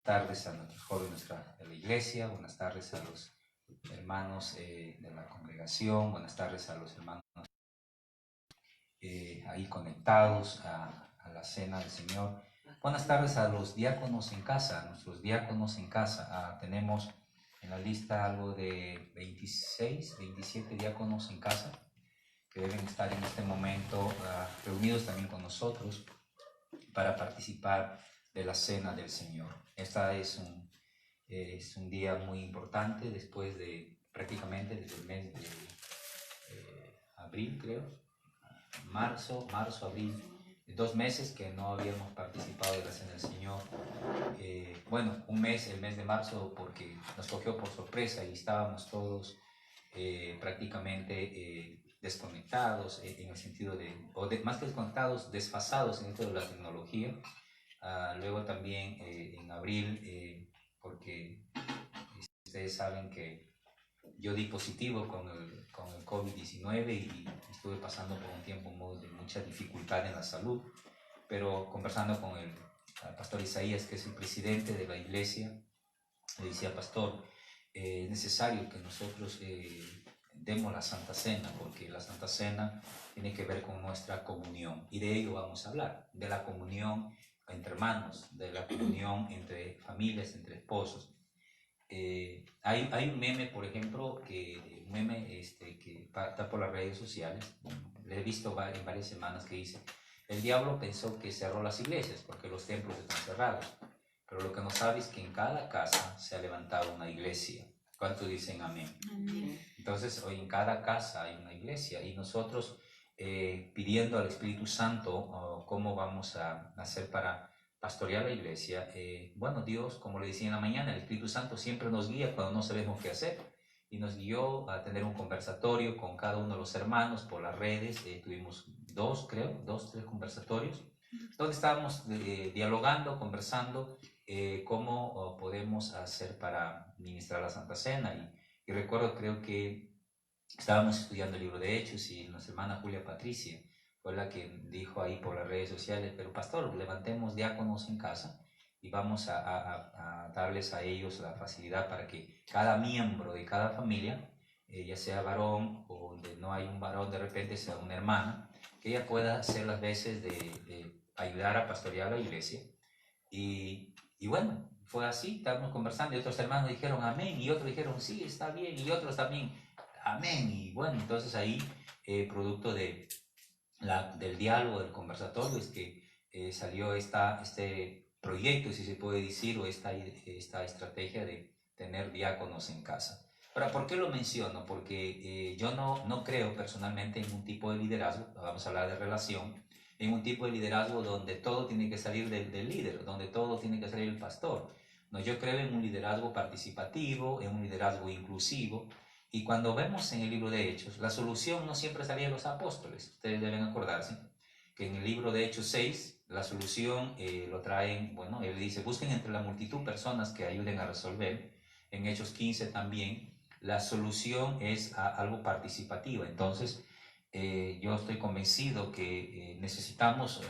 Tardes a nuestros jóvenes de la iglesia, buenas tardes a los hermanos de la congregación, buenas tardes a los hermanos ahí conectados a la cena del Señor. Buenas tardes a los diáconos en casa, a nuestros diáconos en casa. Tenemos en la lista algo de 26, 27 diáconos en casa que deben estar en este momento reunidos también con nosotros para participar de la cena del Señor. Esta es un día muy importante después de prácticamente desde el mes de abril, creo, marzo, abril, 2 meses que no habíamos participado de la cena del Señor. Bueno, un mes, el mes de marzo, porque nos cogió por sorpresa y estábamos todos prácticamente desconectados en el sentido más que desconectados, desfasados en esto de la tecnología. Luego también en abril, porque ustedes saben que yo di positivo con el COVID-19 y estuve pasando por un tiempo de mucha dificultad en la salud, pero conversando con el pastor Isaías, que es el presidente de la iglesia, le decía: pastor, es necesario que nosotros demos la Santa Cena, porque la Santa Cena tiene que ver con nuestra comunión, y de ello vamos a hablar, de la comunión entre hermanos, de la comunión entre familias, entre esposos. Hay un meme, por ejemplo, que está por las redes sociales, le he visto en varias semanas, que dice: el diablo pensó que cerró las iglesias porque los templos están cerrados, pero lo que no sabe es que en cada casa se ha levantado una iglesia. ¿Cuántos dicen amén? Amén. Entonces hoy en cada casa hay una iglesia, y nosotros pidiendo al Espíritu Santo cómo vamos a hacer para pastorear la iglesia. Bueno, Dios, como le decía en la mañana, el Espíritu Santo siempre nos guía cuando no sabemos qué hacer, y nos guió a tener un conversatorio con cada uno de los hermanos por las redes. Tuvimos 3 conversatorios, donde estábamos dialogando, conversando cómo podemos hacer para ministrar la Santa Cena. Y recuerdo, creo que estábamos estudiando el libro de Hechos, y nuestra hermana Julia Patricia fue la que dijo ahí por las redes sociales: pero pastor, levantemos diáconos en casa y vamos a darles a ellos la facilidad para que cada miembro de cada familia, ya sea varón o donde no hay un varón, de repente sea una hermana, que ella pueda hacer las veces de ayudar a pastorear la iglesia. Y bueno, fue así, estábamos conversando y otros hermanos dijeron amén, y otros dijeron sí, está bien, y otros también amén. Y bueno, entonces ahí, producto del diálogo, del conversatorio, es que salió este proyecto, si se puede decir, o esta estrategia de tener diáconos en casa. Ahora, ¿por qué lo menciono? Porque yo no creo personalmente en un tipo de liderazgo, vamos a hablar de relación, en un tipo de liderazgo donde todo tiene que salir del líder, donde todo tiene que salir del pastor. No, yo creo en un liderazgo participativo, en un liderazgo inclusivo. Y cuando vemos en el libro de Hechos, la solución no siempre salía de los apóstoles. Ustedes deben acordarse que en el libro de Hechos 6, la solución lo traen, bueno, él dice: busquen entre la multitud personas que ayuden a resolver. En Hechos 15 también, la solución es algo participativo. Entonces, yo estoy convencido que necesitamos,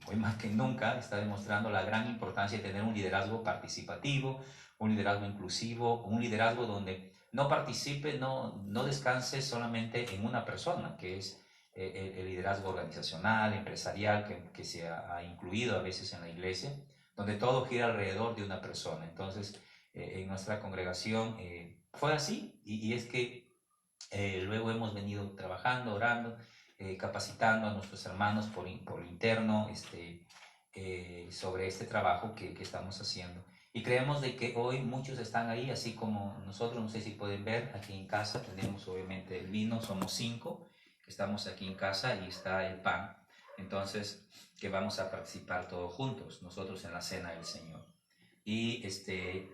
hoy más que nunca, está demostrando la gran importancia de tener un liderazgo participativo, un liderazgo inclusivo, un liderazgo donde no participe, no descanse solamente en una persona, que es el liderazgo organizacional, empresarial, que se ha incluido a veces en la iglesia, donde todo gira alrededor de una persona. Entonces, en nuestra congregación fue así, y es que luego hemos venido trabajando, orando, capacitando a nuestros hermanos por interno sobre este trabajo que estamos haciendo. Y creemos de que hoy muchos están ahí, así como nosotros. No sé si pueden ver, aquí en casa tenemos obviamente el vino, somos 5 que estamos aquí en casa, y está el pan. Entonces, que vamos a participar todos juntos, nosotros en la cena del Señor. Y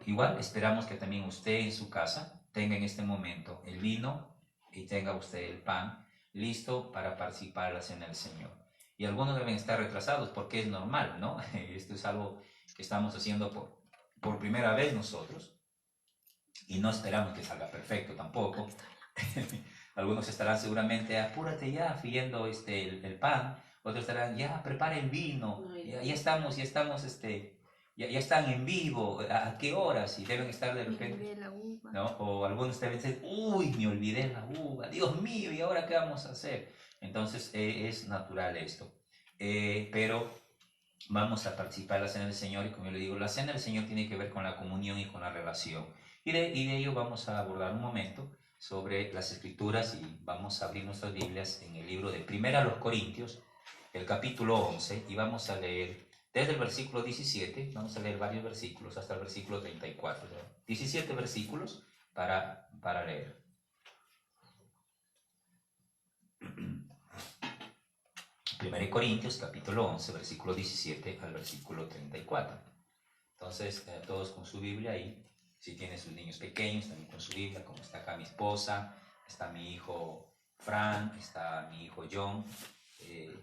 igual esperamos que también usted en su casa tenga en este momento el vino y tenga usted el pan listo para participar en la cena del Señor. Y algunos deben estar retrasados porque es normal, ¿no? Esto es algo que estamos haciendo por primera vez nosotros, y no esperamos que salga perfecto tampoco. Algunos estarán seguramente: apúrate ya, friendo el pan. Otros estarán: ya, prepara el vino. Ya estamos ya están en vivo, ¿a qué horas? Y deben estar de Me repente, olvidé la uva. ¿no? O algunos deben decir, uy, me olvidé la uva, Dios mío, ¿y ahora qué vamos a hacer? Entonces es natural esto. Pero vamos a participar en la cena del Señor y como yo le digo, la cena del Señor tiene que ver con la comunión y con la relación. Y de ello vamos a abordar un momento sobre las Escrituras y vamos a abrir nuestras Biblias en el libro de Primera a los Corintios, el capítulo 11, y vamos a leer desde el versículo 17, vamos a leer varios versículos hasta el versículo 34, ¿no? 17 versículos para leer. 1 Corintios capítulo 11, versículo 17 al versículo 34. Entonces, todos con su Biblia ahí. Si tienen sus niños pequeños, también con su Biblia, como está acá mi esposa, está mi hijo Fran, está mi hijo John.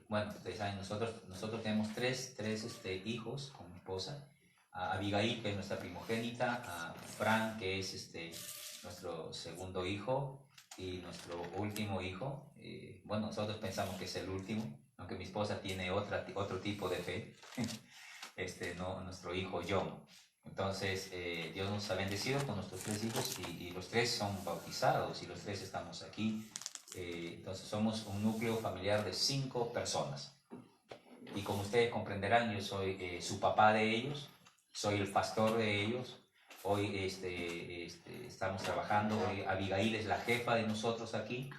Bueno, ustedes saben, nosotros tenemos tres hijos con mi esposa. A Abigail, que es nuestra primogénita, a Fran, que es nuestro segundo hijo, y nuestro último hijo. Bueno, nosotros pensamos que es el último, aunque mi esposa tiene otro tipo de fe. No, nuestro hijo John. Entonces, Dios nos ha bendecido con nuestros tres hijos y los tres son bautizados y los tres estamos aquí. Entonces, somos un núcleo familiar de 5 personas. Y como ustedes comprenderán, yo soy su papá de ellos, soy el pastor de ellos. Hoy estamos trabajando, hoy Abigail es la jefa de nosotros aquí,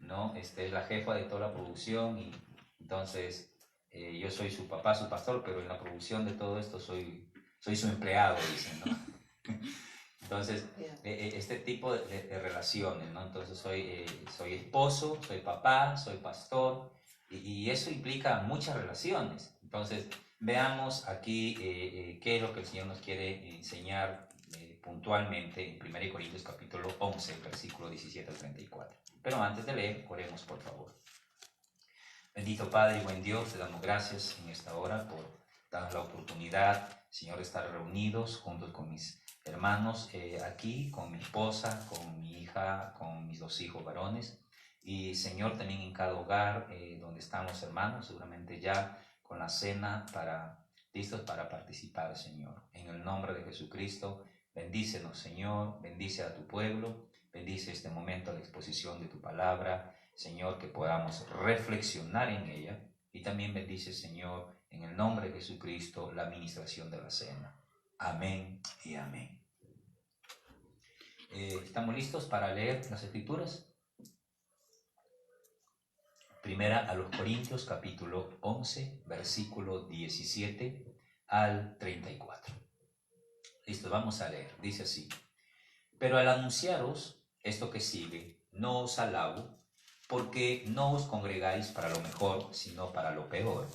¿no? Es la jefa de toda la producción y entonces yo soy su papá, su pastor, pero en la producción de todo esto soy su empleado, dicen, ¿no? Entonces, este tipo de relaciones, ¿no? Entonces soy esposo, soy papá, soy pastor, y eso implica muchas relaciones. Entonces, veamos aquí qué es lo que el Señor nos quiere enseñar puntualmente en 1 Corintios capítulo 11, versículo 17 al 34. Pero antes de leer, oremos por favor. Bendito Padre y buen Dios, te damos gracias en esta hora por darnos la oportunidad, Señor, de estar reunidos juntos con mis hermanos aquí, con mi esposa, con mi hija, con mis 2 hijos varones. Y Señor, también en cada hogar donde estamos hermanos, seguramente ya con la cena listos para participar, Señor. En el nombre de Jesucristo, bendícenos, Señor, bendice a tu pueblo, bendice este momento de exposición de tu palabra. Señor, que podamos reflexionar en ella y también bendice, Señor, en el nombre de Jesucristo, la administración de la cena. Amén y amén. ¿Estamos listos para leer las Escrituras? Primera a los Corintios, capítulo 11, versículo 17 al 34. Listo, vamos a leer. Dice así: Pero al anunciaros esto que sigue, no os alabo, porque no os congregáis para lo mejor, sino para lo peor.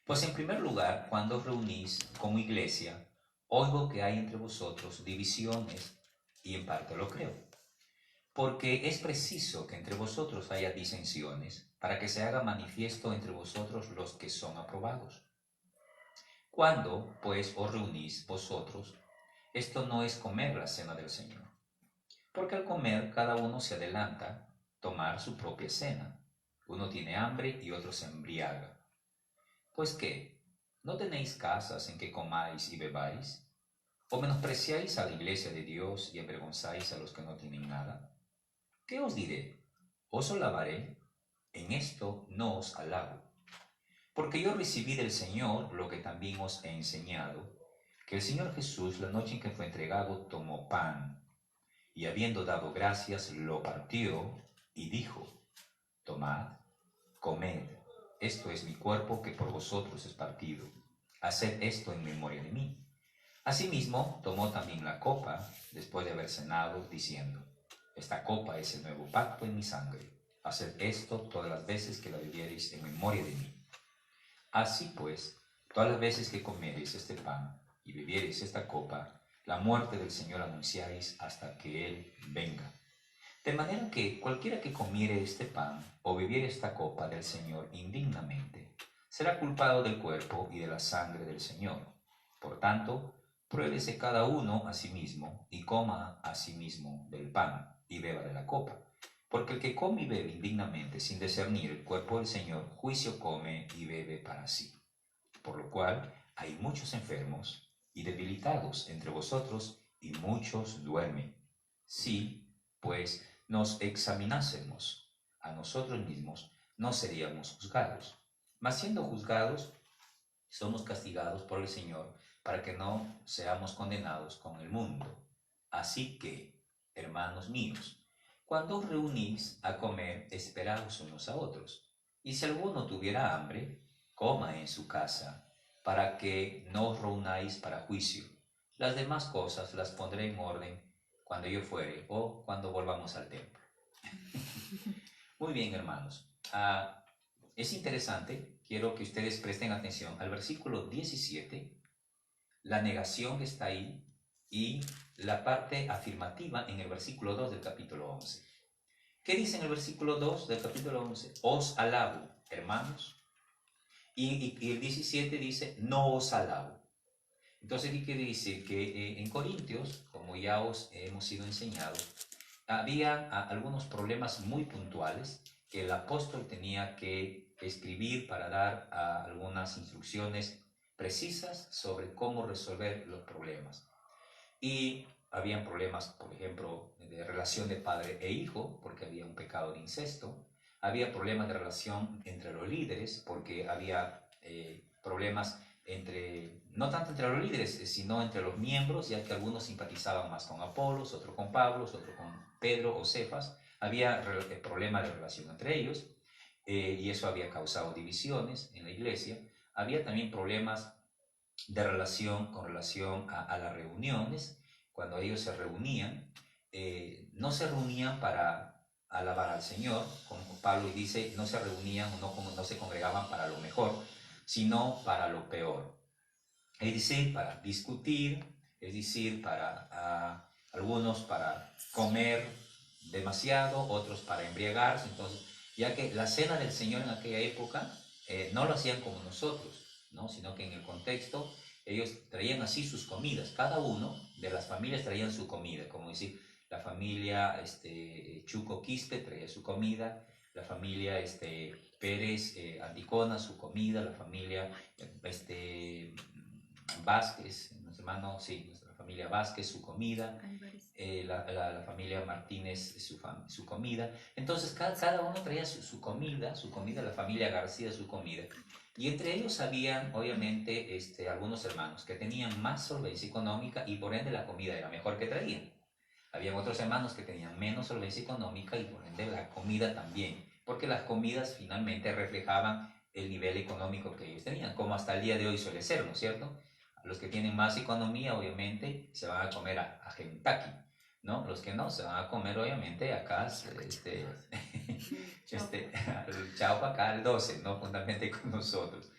Pues en primer lugar, cuando os reunís como iglesia, oigo que hay entre vosotros divisiones, y en parte lo creo. Porque es preciso que entre vosotros haya disensiones, para que se haga manifiesto entre vosotros los que son aprobados. Cuando, pues, os reunís vosotros, esto no es comer la cena del Señor. Porque al comer cada uno se adelanta a tomar su propia cena. Uno tiene hambre y otro se embriaga. Pues qué, ¿no tenéis casas en que comáis y bebáis? ¿O menospreciáis a la iglesia de Dios y avergonzáis a los que no tienen nada? ¿Qué os diré? ¿Os alabaré? En esto no os alabo. Porque yo recibí del Señor lo que también os he enseñado, que el Señor Jesús, la noche en que fue entregado, tomó pan, y habiendo dado gracias, lo partió y dijo: Tomad, comed, esto es mi cuerpo que por vosotros es partido. Haced esto en memoria de mí. Asimismo, tomó también la copa, después de haber cenado, diciendo: Esta copa es el nuevo pacto en mi sangre. Haced esto todas las veces que la bebiereis en memoria de mí. Así pues, todas las veces que comiereis este pan y bebiereis esta copa, la muerte del Señor anunciáis hasta que Él venga. De manera que cualquiera que comiere este pan o bebiere esta copa del Señor indignamente, será culpado del cuerpo y de la sangre del Señor. Por tanto, pruébese cada uno a sí mismo y coma a sí mismo del pan y beba de la copa. Porque el que come y bebe indignamente sin discernir el cuerpo del Señor, juicio come y bebe para sí. Por lo cual hay muchos enfermos y debilitados entre vosotros, y muchos duermen. Si, pues, nos examinásemos a nosotros mismos, no seríamos juzgados. Mas siendo juzgados, somos castigados por el Señor para que no seamos condenados con el mundo. Así que, hermanos míos, cuando os reunís a comer, esperaos unos a otros. Y si alguno tuviera hambre, coma en su casa, para que no os reunáis para juicio. Las demás cosas las pondré en orden cuando yo fuere o cuando volvamos al templo. Muy bien, hermanos. Es interesante, quiero que ustedes presten atención al versículo 17, la negación que está ahí y la parte afirmativa en el versículo 2 del capítulo 11. ¿Qué dice en el versículo 2 del capítulo 11? Os alabo, hermanos. Y el 17 dice, no os alabo. Entonces, ¿qué quiere decir? Que en Corintios, como ya os hemos sido enseñados, había algunos problemas muy puntuales que el apóstol tenía que escribir para dar algunas instrucciones precisas sobre cómo resolver los problemas. Y habían problemas, por ejemplo, de relación de padre e hijo, porque había un pecado de incesto. Había problemas de relación entre los líderes, porque había problemas no tanto entre los líderes, sino entre los miembros, ya que algunos simpatizaban más con Apolos, otros con Pablo, otros con Pedro o Cefas. Había problemas de relación entre ellos, y eso había causado divisiones en la iglesia. Había también problemas de relación con relación a las reuniones. Cuando ellos se reunían, no se reunían para alabar al Señor, como Pablo dice, no se reunían, no se congregaban para lo mejor, sino para lo peor. Es decir, para discutir, es decir, para algunos para comer demasiado, otros para embriagarse. Entonces, ya que la cena del Señor en aquella época no lo hacían como nosotros, ¿no? Sino que en el contexto ellos traían así sus comidas. Cada uno de las familias traían su comida, como decir, la familia Chuco Quispe traía su comida, la familia Pérez Anticona su comida, la familia Vázquez, nuestro hermano, sí, nuestra familia Vázquez, su comida, la familia Martínez, su comida. Entonces, cada uno traía su comida, la familia García, su comida. Y entre ellos habían, obviamente, algunos hermanos que tenían más solvencia económica y por ende la comida era mejor que traían. Habían otros hermanos que tenían menos solvencia económica y por ende la comida también, porque las comidas finalmente reflejaban el nivel económico que ellos tenían, como hasta el día de hoy suele ser, ¿no es cierto? Los que tienen más economía, obviamente, se van a comer a Kentucky, ¿no? Los que no, se van a comer, obviamente, acá, al Chaupa, acá al 12, ¿no? Juntamente con nosotros.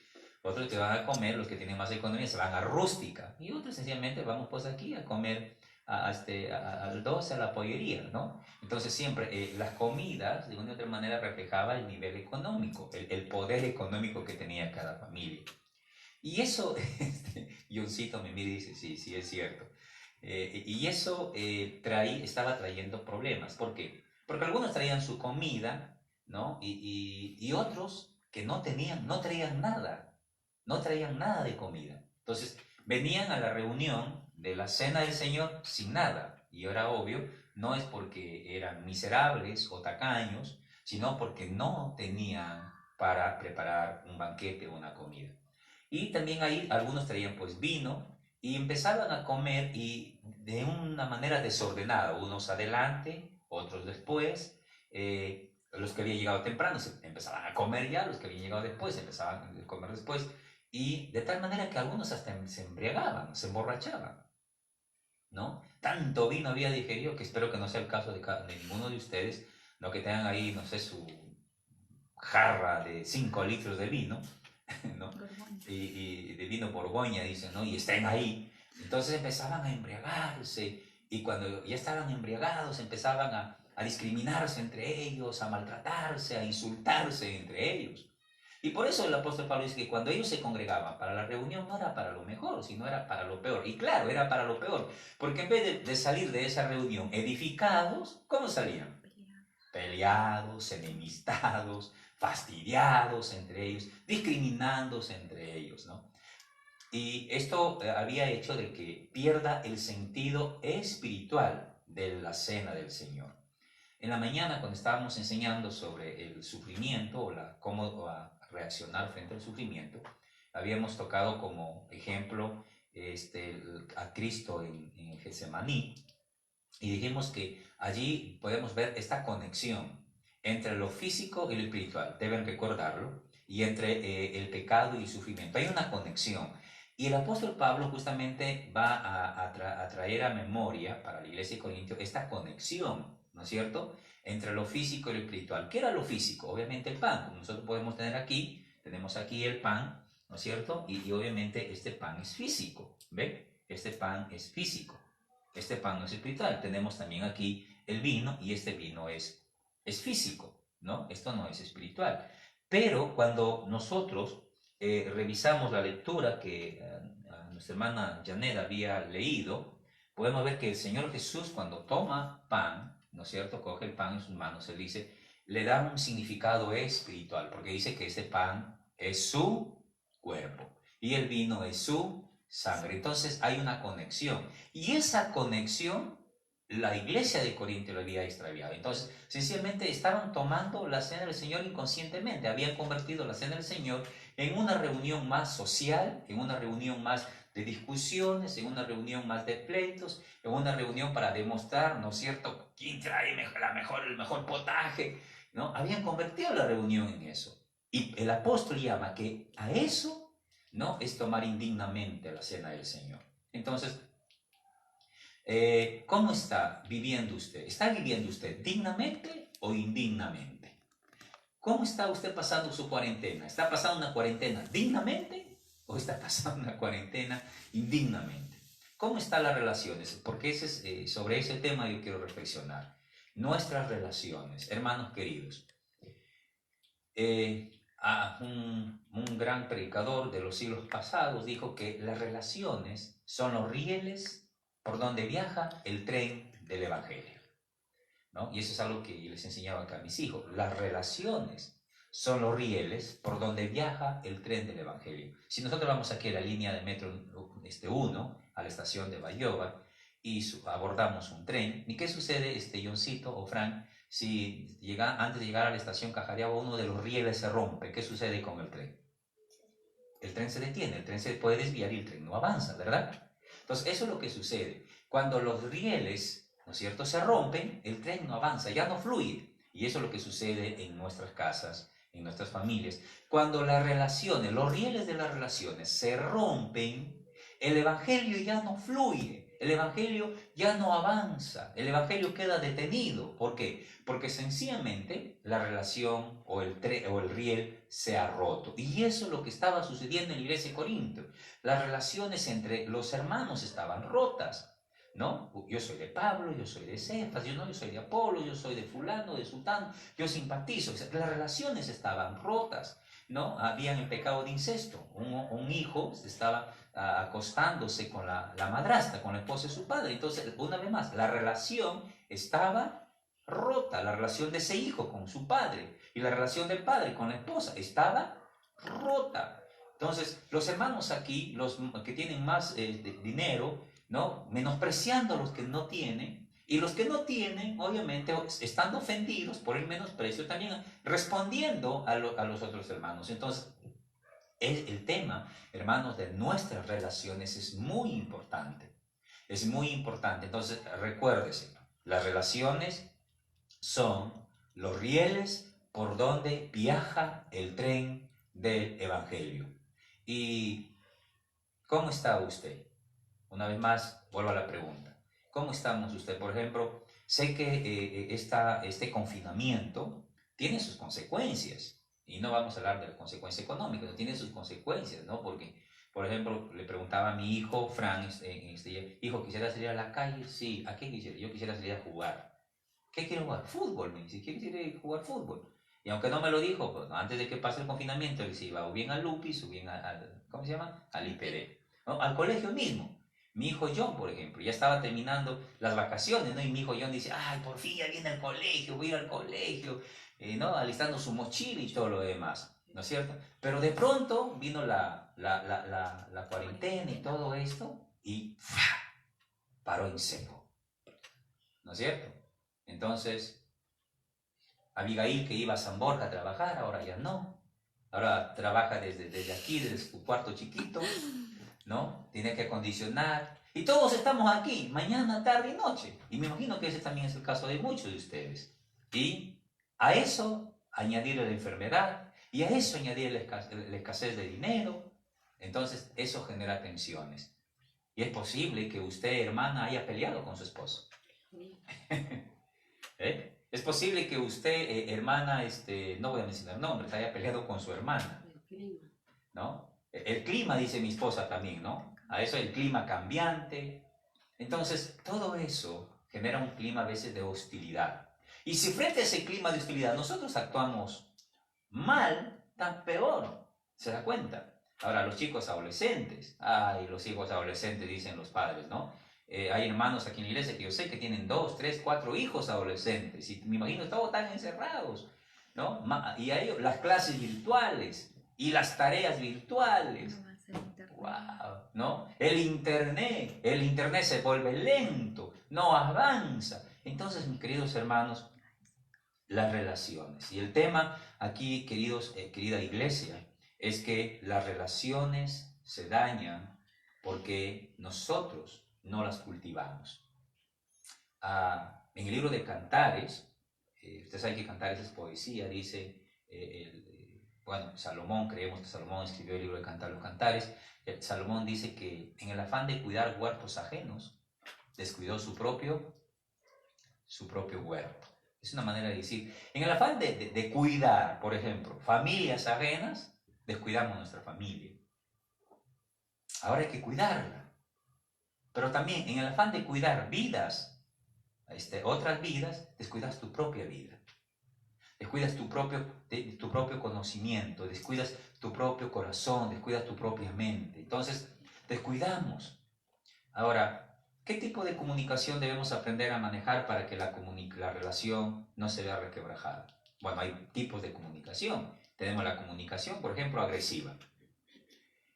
Otros que van a comer, los que tienen más economía, se van a Rústica. Y otros, sencillamente, vamos pues aquí a comer al 12, a la pollería, ¿no? Entonces siempre las comidas de una u otra manera reflejaba el nivel económico, el poder económico que tenía cada familia. Y eso, Johncito me mira y dice, sí, sí, es cierto. Y eso estaba trayendo problemas. ¿Por qué? Porque algunos traían su comida, ¿no? Y otros que no traían nada, no traían nada de comida. Entonces, venían a la reunión de la cena del Señor sin nada. Y era obvio, no es porque eran miserables o tacaños, sino porque no tenían para preparar un banquete o una comida. Y también ahí algunos traían pues vino y empezaban a comer y de una manera desordenada, unos adelante, otros después. Los que habían llegado temprano empezaban a comer ya, los que habían llegado después empezaban a comer después. Y de tal manera que algunos hasta se embriagaban, se emborrachaban, ¿no? Tanto vino había digerido que espero que no sea el caso de ninguno de ustedes, ¿no? Que tengan ahí, no sé, su jarra de 5 litros de vino, ¿no? Y de vino Borgoña, dicen, ¿no? Y estén ahí. Entonces empezaban a embriagarse y cuando ya estaban embriagados empezaban a discriminarse entre ellos, a maltratarse, a insultarse entre ellos. Y por eso el apóstol Pablo dice que cuando ellos se congregaban para la reunión no era para lo mejor, sino era para lo peor. Y claro, era para lo peor, porque en vez de salir de esa reunión edificados, ¿cómo salían? Peleados, enemistados, fastidiados entre ellos, discriminándose entre ellos, ¿no? Y esto había hecho de que pierda el sentido espiritual de la cena del Señor. En la mañana, cuando estábamos enseñando sobre el sufrimiento o cómo reaccionar frente al sufrimiento, habíamos tocado como ejemplo a Cristo en Getsemaní, y dijimos que allí podemos ver esta conexión entre lo físico y lo espiritual, deben recordarlo, y entre el pecado y el sufrimiento. Hay una conexión. Y el apóstol Pablo justamente va a traer a memoria para la iglesia de Corintio esta conexión, ¿no es cierto?, entre lo físico y lo espiritual. ¿Qué era lo físico? Obviamente el pan, como nosotros podemos tener aquí, tenemos aquí el pan, ¿no es cierto? Y obviamente este pan es físico, ¿ve? Este pan es físico. Este pan no es espiritual. Tenemos también aquí el vino y este vino es físico, ¿no? Esto no es espiritual. Pero cuando nosotros revisamos la lectura que nuestra hermana Janet había leído, podemos ver que el Señor Jesús, cuando toma pan, ¿no es cierto?, coge el pan en sus manos, él dice, le da un significado espiritual, porque dice que ese pan es su cuerpo y el vino es su sangre. Entonces hay una conexión, y esa conexión la iglesia de Corinto lo había extraviado. Entonces, sencillamente estaban tomando la cena del Señor inconscientemente, habían convertido la cena del Señor en una reunión más social, en una reunión más de discusiones, en una reunión más de pleitos, en una reunión para demostrar, ¿no es cierto?, quién trae el mejor potaje, ¿no? Habían convertido la reunión en eso. Y el apóstol llama que a eso, ¿no?, es tomar indignamente la cena del Señor. Entonces, ¿cómo está viviendo usted? ¿Está viviendo usted dignamente o indignamente? ¿Cómo está usted pasando su cuarentena? ¿Está pasando una cuarentena dignamente o está pasando una cuarentena indignamente? ¿Cómo están las relaciones? Porque sobre ese tema yo quiero reflexionar. Nuestras relaciones, hermanos queridos. Un gran predicador de los siglos pasados dijo que las relaciones son los rieles por donde viaja el tren del Evangelio, ¿no? Y eso es algo que yo les enseñaba acá a mis hijos. Las relaciones son los rieles por donde viaja el tren del Evangelio. Si nosotros vamos aquí a la línea de metro 1, a la estación de Bayova, y abordamos un tren, ¿y qué sucede, Johncito o Frank? Si antes de llegar a la estación Cajareagua, uno de los rieles se rompe, ¿qué sucede con el tren? El tren se detiene, el tren se puede desviar y el tren no avanza, ¿verdad? Entonces, eso es lo que sucede. Cuando los rieles, ¿no es cierto?, se rompen, el tren no avanza, ya no fluye. Y eso es lo que sucede en nuestras casas, en nuestras familias. Cuando las relaciones, los rieles de las relaciones se rompen, el Evangelio ya no fluye. El Evangelio ya no avanza, el Evangelio queda detenido. ¿Por qué? Porque sencillamente la relación o el riel se ha roto. Y eso es lo que estaba sucediendo en la iglesia de Corinto. Las relaciones entre los hermanos estaban rotas, ¿no? Yo soy de Pablo, yo soy de Cefas, yo soy de Apolo, yo soy de fulano, de sultano, yo simpatizo. Las relaciones estaban rotas, ¿no? Habían el pecado de incesto. Un hijo estaba acostándose con la madrastra, con la esposa de su padre. Entonces, una vez más, la relación estaba rota, la relación de ese hijo con su padre y la relación del padre con la esposa estaba rota. Entonces, los hermanos aquí, los que tienen más dinero, ¿no?, menospreciando a los que no tienen, y los que no tienen, obviamente, estando ofendidos por el menosprecio, también respondiendo a los otros hermanos. Entonces, el tema, hermanos, de nuestras relaciones es muy importante. Es muy importante. Entonces, recuérdese, las relaciones son los rieles por donde viaja el tren del Evangelio. ¿Y cómo está usted? Una vez más, vuelvo a la pregunta. ¿Cómo estamos usted? Por ejemplo, sé que este confinamiento tiene sus consecuencias. Y no vamos a hablar de las consecuencias económicas, tiene sus consecuencias, ¿no? Porque, por ejemplo, le preguntaba a mi hijo, Fran, hijo, ¿quisiera salir a la calle? Sí, ¿a qué quisiera? Yo quisiera salir a jugar. ¿Qué quiero jugar? Fútbol, me dice, ¿quiere jugar fútbol? Y aunque no me lo dijo, pues, antes de que pase el confinamiento, él se iba o bien a Lupis o bien ¿cómo se llama? Al IPD, ¿no? Al colegio mismo. Mi hijo John, por ejemplo, ya estaba terminando las vacaciones, ¿no? Y mi hijo John dice, ay, por fin ya viene al colegio, voy a ir al colegio, ¿no? Alistando su mochila y todo lo demás. ¿no es cierto? Pero de pronto vino la cuarentena y todo esto y ¡fua! Paró en seco, ¿no es cierto? Entonces, Abigail, que iba a San Borja a trabajar, ahora ya no. Ahora trabaja desde aquí, desde su cuarto chiquito, ¿no? Tiene que acondicionar. Y todos estamos aquí, mañana, tarde y noche. Y me imagino que ese también es el caso de muchos de ustedes. Y a eso añadirle la enfermedad, y a eso añadir la escasez de dinero. Entonces, eso genera tensiones. Y es posible que usted, hermana, haya peleado con su esposo. ¿Eh? Es posible que usted, hermana, no voy a mencionar nombres, haya peleado con su hermana, ¿no? El clima, dice mi esposa también, ¿no? A eso el clima cambiante. Entonces, todo eso genera un clima a veces de hostilidad. Y si frente a ese clima de hostilidad nosotros actuamos mal, tan peor. ¿Se da cuenta? Ahora, los chicos adolescentes, ay, los hijos adolescentes, dicen los padres, ¿no? Hay hermanos aquí en la iglesia que yo sé que tienen 2, 3, 4 hijos adolescentes y me imagino todos tan encerrados, ¿no? Y a ellos las clases virtuales y las tareas virtuales. Wow, ¿no? El internet se vuelve lento, no avanza. Entonces, mis queridos hermanos, las relaciones. Y el tema aquí, querida iglesia, es que las relaciones se dañan porque nosotros no las cultivamos. En el libro de Cantares, ustedes saben que Cantares es poesía, dice, bueno, Salomón, creemos que Salomón escribió el libro de los Cantares. Salomón dice que en el afán de cuidar huertos ajenos, descuidó su propio huerto. Es una manera de decir, en el afán de cuidar, por ejemplo, familias ajenas, descuidamos nuestra familia. Ahora hay que cuidarla. Pero también en el afán de cuidar vidas, otras vidas, descuidas tu propia vida. Descuidas tu propio conocimiento, descuidas tu propio corazón, descuidas tu propia mente. Entonces, descuidamos. Ahora, ¿qué tipo de comunicación debemos aprender a manejar para que la relación no se vea requebrajada? Bueno, hay tipos de comunicación. Tenemos la comunicación, por ejemplo, agresiva.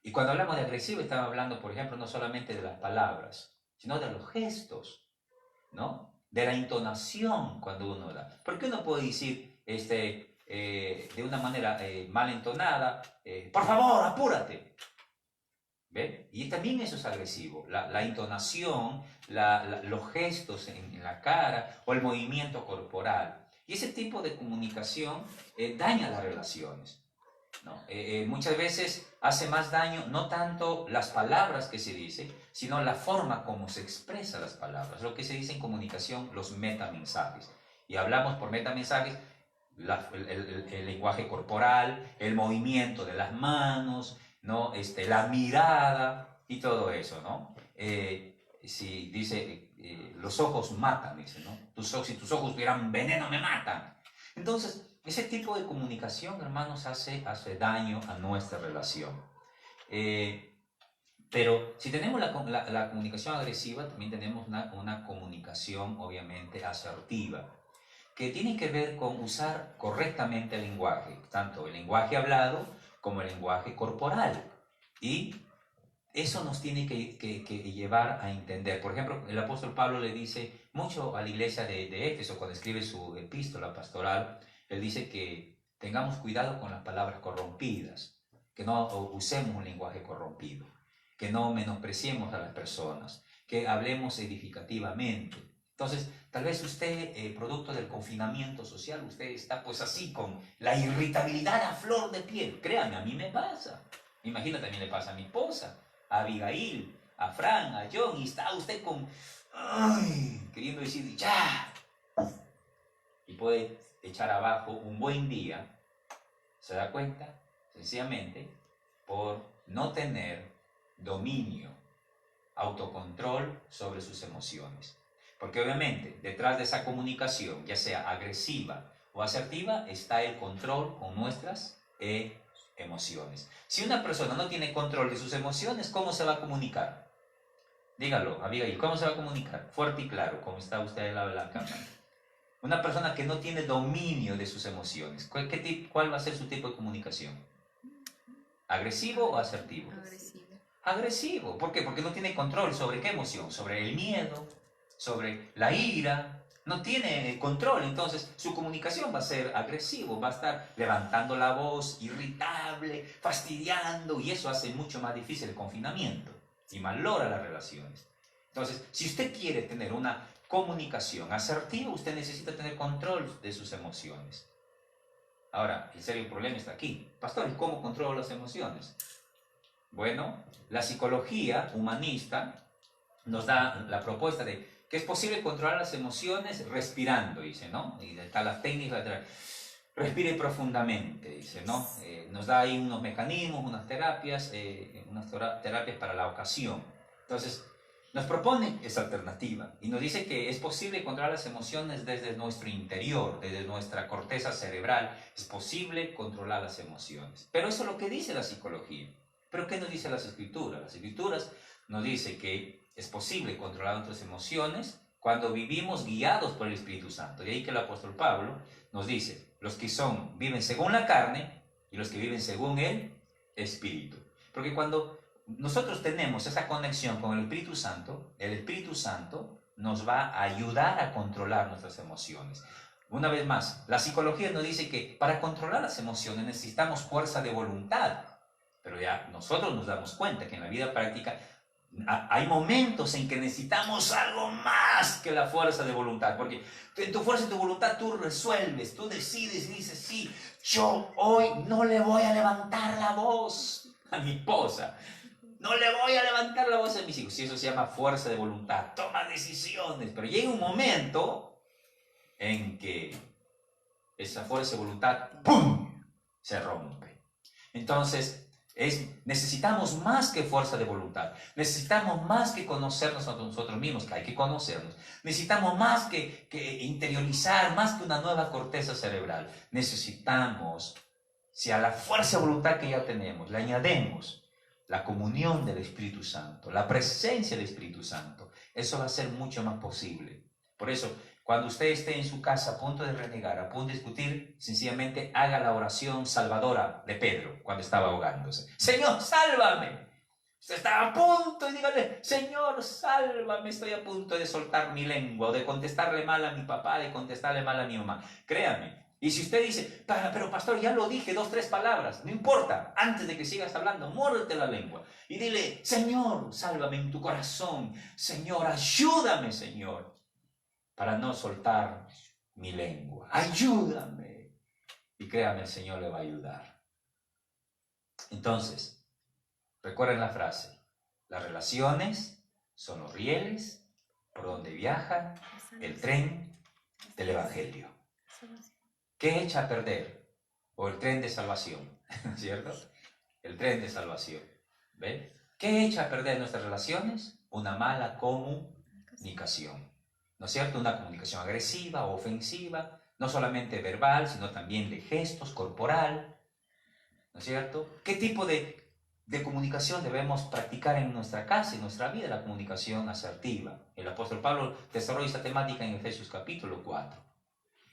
Y cuando hablamos de agresiva, estamos hablando, por ejemplo, no solamente de las palabras, sino de los gestos, ¿no? De la entonación cuando uno da. Porque uno puede decir de una manera mal entonada, por favor, apúrate. ¿Ve? Y también eso es agresivo, la entonación, los gestos en la cara o el movimiento corporal. Y ese tipo de comunicación daña las relaciones, ¿no? Muchas veces hace más daño no tanto las palabras que se dicen, sino la forma como se expresan las palabras, lo que se dice en comunicación, los metamensajes. Y hablamos por metamensajes, el lenguaje corporal, el movimiento de las manos, ¿no? La mirada y todo eso, ¿no? Si dice, los ojos matan, dice, ¿no? Si tus ojos tuvieran veneno, me matan. Entonces, ese tipo de comunicación, hermanos, hace daño a nuestra relación. Pero si tenemos la comunicación agresiva, también tenemos una comunicación, obviamente, asertiva, que tiene que ver con usar correctamente el lenguaje, tanto el lenguaje hablado como el lenguaje corporal. Y eso nos tiene que llevar a entender. Por ejemplo, el apóstol Pablo le dice mucho a la iglesia de Éfeso, cuando escribe su epístola pastoral, él dice que tengamos cuidado con las palabras corrompidas, que no usemos un lenguaje corrompido, que no menospreciemos a las personas, que hablemos edificativamente. Entonces, tal vez usted, producto del confinamiento social, usted está pues así con la irritabilidad a flor de piel. Créame, a mí me pasa. Me imagino también le pasa a mi esposa, a Abigail, a Fran, a John, y está usted queriendo decir, ya. Y puede echar abajo un buen día, ¿se da cuenta? Sencillamente por no tener dominio, autocontrol sobre sus emociones. Porque obviamente detrás de esa comunicación, ya sea agresiva o asertiva, está el control con nuestras emociones. Si una persona no tiene control de sus emociones, ¿cómo se va a comunicar? Dígalo, Abigail, ¿cómo se va a comunicar? Fuerte y claro, como está usted al lado de la cámara. Una persona que no tiene dominio de sus emociones, ¿cuál va a ser su tipo de comunicación? ¿Agresivo o asertivo? Agresivo. Agresivo. ¿Por qué? Porque no tiene control sobre qué emoción, sobre el miedo, sobre la ira. No tiene control, entonces su comunicación va a ser agresivo, va a estar levantando la voz, irritable, fastidiando, y eso hace mucho más difícil el confinamiento y malora las relaciones. Entonces, si usted quiere tener una comunicación asertiva, usted necesita tener control de sus emociones. Ahora, el serio problema está aquí. Pastor, ¿y cómo controlo las emociones? Bueno, la psicología humanista nos da la propuesta de que es posible controlar las emociones respirando, dice, ¿no? Y está la técnica de respire profundamente, dice, ¿no? Nos da ahí unos mecanismos, unas terapias para la ocasión. Entonces, nos propone esa alternativa y nos dice que es posible controlar las emociones desde nuestro interior, desde nuestra corteza cerebral. Es posible controlar las emociones. Pero eso es lo que dice la psicología. ¿Pero qué nos dice las escrituras? Las escrituras nos dice que es posible controlar nuestras emociones cuando vivimos guiados por el Espíritu Santo. De ahí que el apóstol Pablo nos dice, los que viven según la carne y los que viven según el Espíritu. Porque cuando nosotros tenemos esa conexión con el Espíritu Santo nos va a ayudar a controlar nuestras emociones. Una vez más, la psicología nos dice que para controlar las emociones necesitamos fuerza de voluntad. Pero ya nosotros nos damos cuenta que en la vida práctica hay momentos en que necesitamos algo más que la fuerza de voluntad, porque en tu fuerza y tu voluntad tú resuelves, tú decides y dices, sí, yo hoy no le voy a levantar la voz a mi esposa, no le voy a levantar la voz a mis hijos, y eso se llama fuerza de voluntad, toma decisiones, pero llega un momento en que esa fuerza de voluntad, ¡pum!, se rompe. Entonces, necesitamos más que fuerza de voluntad, necesitamos más que conocernos a nosotros mismos, que hay que conocernos, necesitamos más que interiorizar, más que una nueva corteza cerebral, necesitamos, si a la fuerza de voluntad que ya tenemos le añadimos la comunión del Espíritu Santo, la presencia del Espíritu Santo, eso va a ser mucho más posible. Por eso, cuando usted esté en su casa a punto de renegar, a punto de discutir, sencillamente haga la oración salvadora de Pedro cuando estaba ahogándose. Señor, sálvame. Usted está a punto y dígale, Señor, sálvame, estoy a punto de soltar mi lengua, o de contestarle mal a mi papá, de contestarle mal a mi mamá. Créame. Y si usted dice, pero pastor, ya lo dije 2, 3 palabras, no importa, antes de que sigas hablando, muérdete la lengua y dile, Señor, sálvame en tu corazón, Señor, ayúdame, Señor, para no soltar mi lengua, ayúdame. Y créame, el Señor le va a ayudar. Entonces, recuerden la frase, las relaciones son los rieles por donde viaja el tren del Evangelio. ¿Qué echa a perder? O el tren de salvación, ¿cierto? El tren de salvación. ¿Ven? ¿Qué echa a perder nuestras relaciones? Una mala comunicación. ¿No es cierto? Una comunicación agresiva o ofensiva, no solamente verbal, sino también de gestos, corporal. ¿No es cierto? ¿Qué tipo de comunicación debemos practicar en nuestra casa, en nuestra vida? La comunicación asertiva. El apóstol Pablo desarrolla esta temática en Efesios capítulo 4.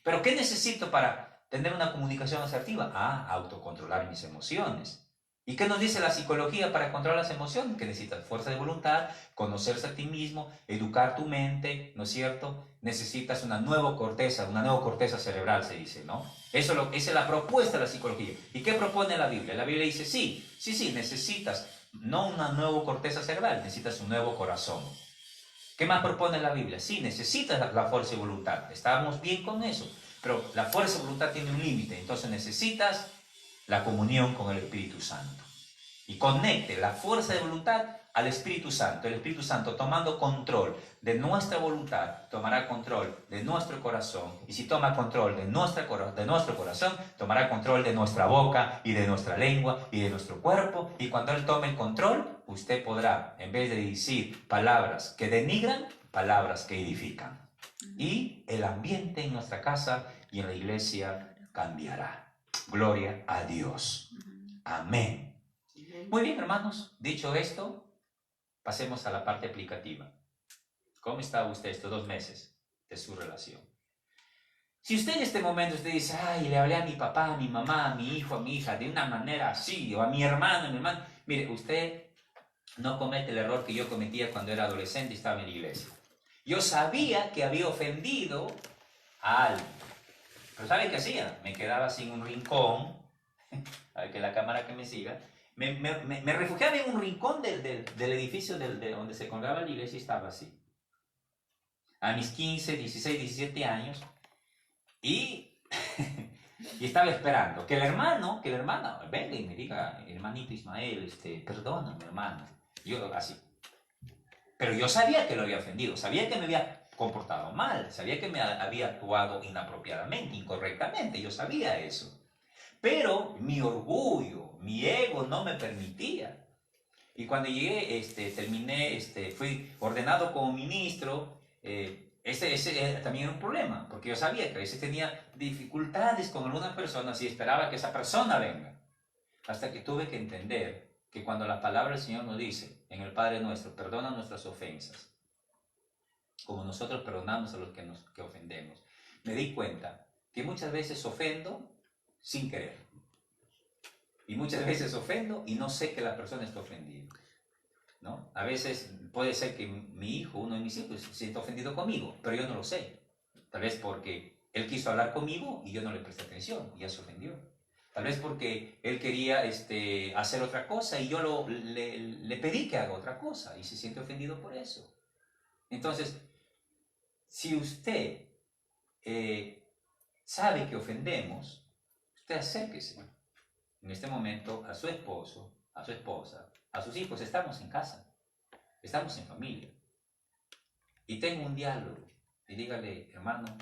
¿Pero qué necesito para tener una comunicación asertiva? Autocontrolar mis emociones. ¿Y qué nos dice la psicología para controlar las emociones? Que necesitas fuerza de voluntad, conocerse a ti mismo, educar tu mente, ¿no es cierto? Necesitas una nueva corteza cerebral, se dice, ¿no? Esa es la propuesta de la psicología. ¿Y qué propone la Biblia? La Biblia dice, sí, necesitas no una nueva corteza cerebral, necesitas un nuevo corazón. ¿Qué más propone la Biblia? Sí, necesitas la fuerza de voluntad. Estamos bien con eso. Pero la fuerza de voluntad tiene un límite. Entonces necesitas la comunión con el Espíritu Santo. Y conecte la fuerza de voluntad al Espíritu Santo. El Espíritu Santo, tomando control de nuestra voluntad, tomará control de nuestro corazón. Y si toma control de nuestro corazón, tomará control de nuestra boca y de nuestra lengua y de nuestro cuerpo. Y cuando Él tome el control, usted podrá, en vez de decir palabras que denigran, palabras que edifican. Y el ambiente en nuestra casa y en la iglesia cambiará. Gloria a Dios. Amén. Muy bien, hermanos. Dicho esto, pasemos a la parte aplicativa. ¿Cómo está usted estos 2 meses de su relación? Si usted en este momento usted dice, ay, le hablé a mi papá, a mi mamá, a mi hijo, a mi hija, de una manera así, o a mi hermano, mire, usted no comete el error que yo cometía cuando era adolescente y estaba en la iglesia. Yo sabía que había ofendido a alguien. Pero ¿sabe qué hacía? Me quedaba sin un rincón, a ver que la cámara que me siga, me refugiaba en un rincón del edificio de donde se colgaba la iglesia y estaba así. A mis 15, 16, 17 años, y estaba esperando que el hermano venga y me diga, hermanito Ismael, perdóname, hermano. Yo así. Pero yo sabía que lo había ofendido, sabía que me había comportado mal, sabía que me había actuado inapropiadamente, incorrectamente, yo sabía eso. Pero mi orgullo, mi ego no me permitía. Y cuando llegué, terminé, fui ordenado como ministro, ese también era un problema, porque yo sabía que a veces tenía dificultades con algunas personas y esperaba que esa persona venga. Hasta que tuve que entender que cuando la palabra del Señor nos dice, en el Padre Nuestro, perdona nuestras ofensas, como nosotros perdonamos a los que ofendemos, me di cuenta que muchas veces ofendo sin querer. Y muchas veces ofendo y no sé que la persona está ofendida, ¿no? A veces puede ser que mi hijo, uno de mis hijos, se sienta ofendido conmigo, pero yo no lo sé. Tal vez porque él quiso hablar conmigo y yo no le presté atención y ya se ofendió. Tal vez porque él quería hacer otra cosa y yo le pedí que haga otra cosa y se siente ofendido por eso. Entonces, si usted sabe que ofendemos, usted acérquese en este momento a su esposo, a su esposa, a sus hijos. Estamos en casa, estamos en familia. Y tenga un diálogo y dígale, hermano,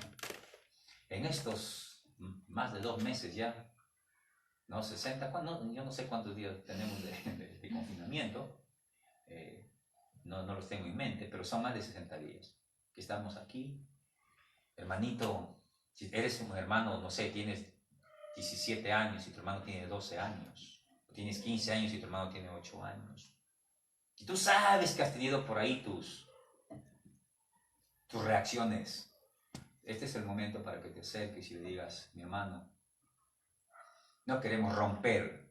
en estos más de 2 meses ya, ¿no? 60, yo no sé cuántos días tenemos de confinamiento, no los tengo en mente, pero son más de 60 días que estamos aquí. Hermanito, si eres un hermano, no sé, tienes 17 años y tu hermano tiene 12 años, o tienes 15 años y tu hermano tiene 8 años, y tú sabes que has tenido por ahí tus reacciones, este es el momento para que te acerques y le digas, mi hermano, no queremos romper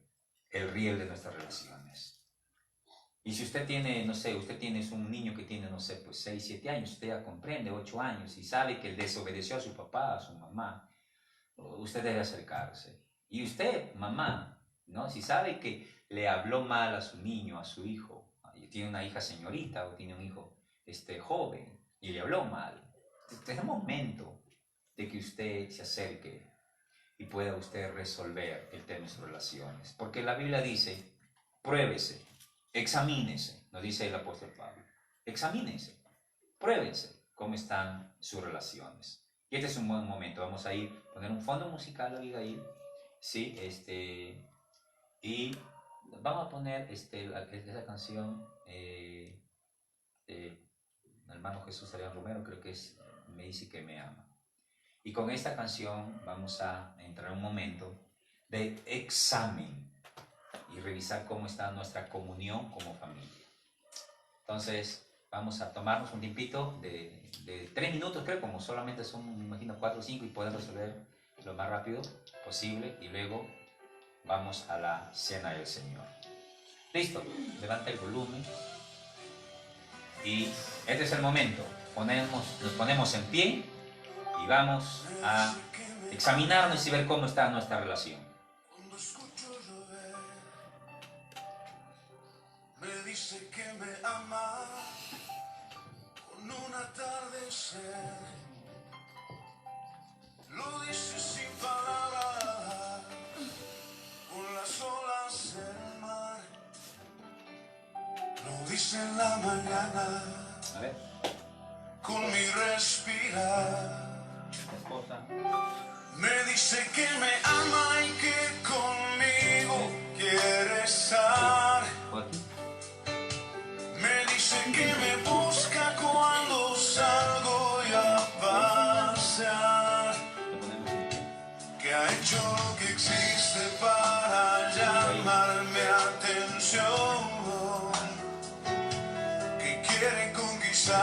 el riel de nuestras relaciones. Y si usted tiene, no sé, usted tiene un niño que tiene, no sé, pues 6, 7 años, usted ya comprende, 8 años, y sabe que él desobedeció a su papá, a su mamá, usted debe acercarse. Y usted, mamá, ¿no? Si sabe que le habló mal a su niño, a su hijo, y tiene una hija señorita o tiene un hijo joven, y le habló mal, es el momento de que usted se acerque y pueda usted resolver el tema de sus relaciones. Porque la Biblia dice, pruébese, examínese, nos dice el apóstol Pablo. Examínese, pruébese cómo están sus relaciones. Y este es un buen momento. Vamos a poner un fondo musical, Abigail, ¿sí? Y vamos a poner esa canción del hermano Jesús Adrián Romero, creo que es Me dice que me ama. Y con esta canción vamos a entrar en un momento de examen y revisar cómo está nuestra comunión como familia. Entonces, vamos a tomarnos un tiempito de 3 minutos, creo, como solamente son, me imagino, 4 o 5 y podemos resolver lo más rápido posible. Y luego vamos a la cena del Señor. Listo, levanta el volumen. Y este es el momento. Nos ponemos en pie y vamos a examinarnos y ver cómo está nuestra relación. Me dice que me ama con un atardecer, lo dice sin palabras, con las olas del mar, lo dice en la mañana, A ver. con mi respirar. Esposa. Me dice que me ama y que conmigo quiere estar. Me dice que me busca cuando salgo y a pasear, que ha hecho